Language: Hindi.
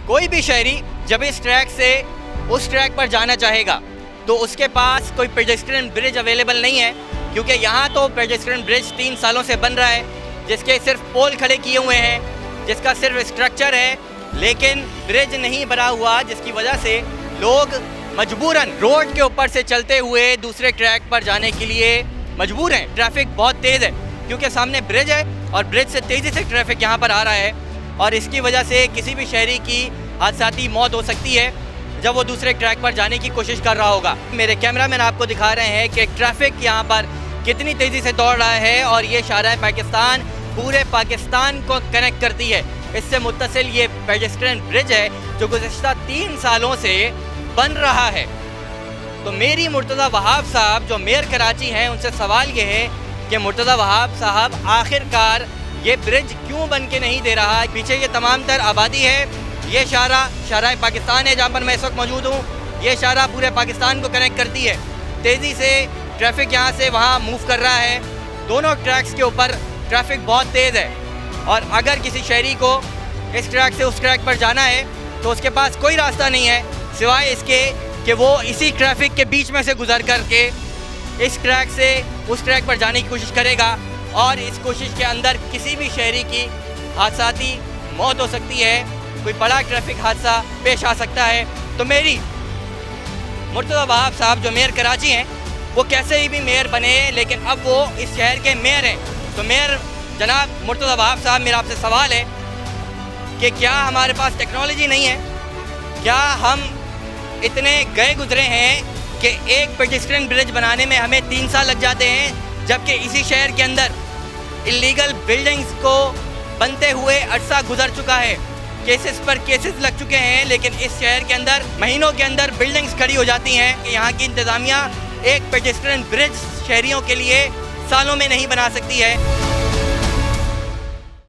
कोई भी शहरी जब इस ट्रैक से उस ट्रैक पर जाना चाहेगा तो उसके पास कोई पेडेस्ट्रियन ब्रिज अवेलेबल नहीं है, क्योंकि यहाँ तो पेडेस्ट्रियन ब्रिज 3 सालों से बन रहा है, जिसके सिर्फ पोल खड़े किए हुए हैं, जिसका सिर्फ स्ट्रक्चर है, लेकिन ब्रिज नहीं बना हुआ, जिसकी वजह से लोग मजबूरन रोड के ऊपर से चलते हुए दूसरे ट्रैक पर जाने के लिए मजबूर हैं। ट्रैफिक बहुत तेज़ है क्योंकि सामने ब्रिज है और ब्रिज से तेज़ी से ट्रैफिक यहाँ पर आ रहा है, और इसकी वजह से किसी भी शहरी की हादसाती मौत हो सकती है जब वो दूसरे ट्रैक पर जाने की कोशिश कर रहा होगा। मेरे कैमरामैन आपको दिखा रहे हैं कि ट्रैफिक यहाँ पर कितनी तेज़ी से दौड़ रहा है, और ये शाहराह पाकिस्तान पूरे पाकिस्तान को कनेक्ट करती है। इससे मुत्तसिल ये पेडेस्ट्रियन ब्रिज है जो गुज़िश्ता 3 सालों से बन रहा है। तो मेरी मुर्तज़ा वहाब साहब जो मेयर कराची हैं उनसे सवाल ये है कि मुर्तज़ा वहाब साहब आखिरकार ये ब्रिज क्यों बन के नहीं दे रहा है? पीछे ये तमाम तर आबादी है, ये शाहराह पाकिस्तान है जहाँ पर मैं इस वक्त मौजूद हूँ। ये शाहराह पूरे पाकिस्तान को कनेक्ट करती है। तेज़ी से ट्रैफिक यहाँ से वहाँ मूव कर रहा है। दोनों ट्रैक्स के ऊपर ट्रैफिक बहुत तेज़ है, और अगर किसी शहरी को इस ट्रैक से उस ट्रैक पर जाना है तो उसके पास कोई रास्ता नहीं है सिवाय इसके कि वो इसी ट्रैफिक के बीच में से गुजर करके इस ट्रैक से उस ट्रैक पर जाने की कोशिश करेगा, और इस कोशिश के अंदर किसी भी शहरी की हादसाती मौत हो सकती है, कोई बड़ा ट्रैफिक हादसा पेश आ सकता है। तो मेरी मुर्तज़ा वहाब साहब जो मेयर कराची हैं वो कैसे ही भी मेयर बने, लेकिन अब वो इस शहर के मेयर हैं। तो मेयर जनाब मुर्तज़ा वहाब साहब, मेरा आपसे सवाल है कि क्या हमारे पास टेक्नोलॉजी नहीं है? क्या हम इतने गए गुजरे हैं कि एक पेडेस्ट्रियन ब्रिज बनाने में हमें 3 साल लग जाते हैं, जबकि इसी शहर के अंदर इलीगल बिल्डिंग्स को बनते हुए अरसा गुजर चुका है, केसेस पर केसेस लग चुके हैं, लेकिन इस शहर के अंदर महीनों के अंदर बिल्डिंग्स खड़ी हो जाती हैं कि यहाँ की इंतज़ामिया एक पेडेस्ट्रियन ब्रिज शहरियों के लिए सालों में नहीं बना सकती है।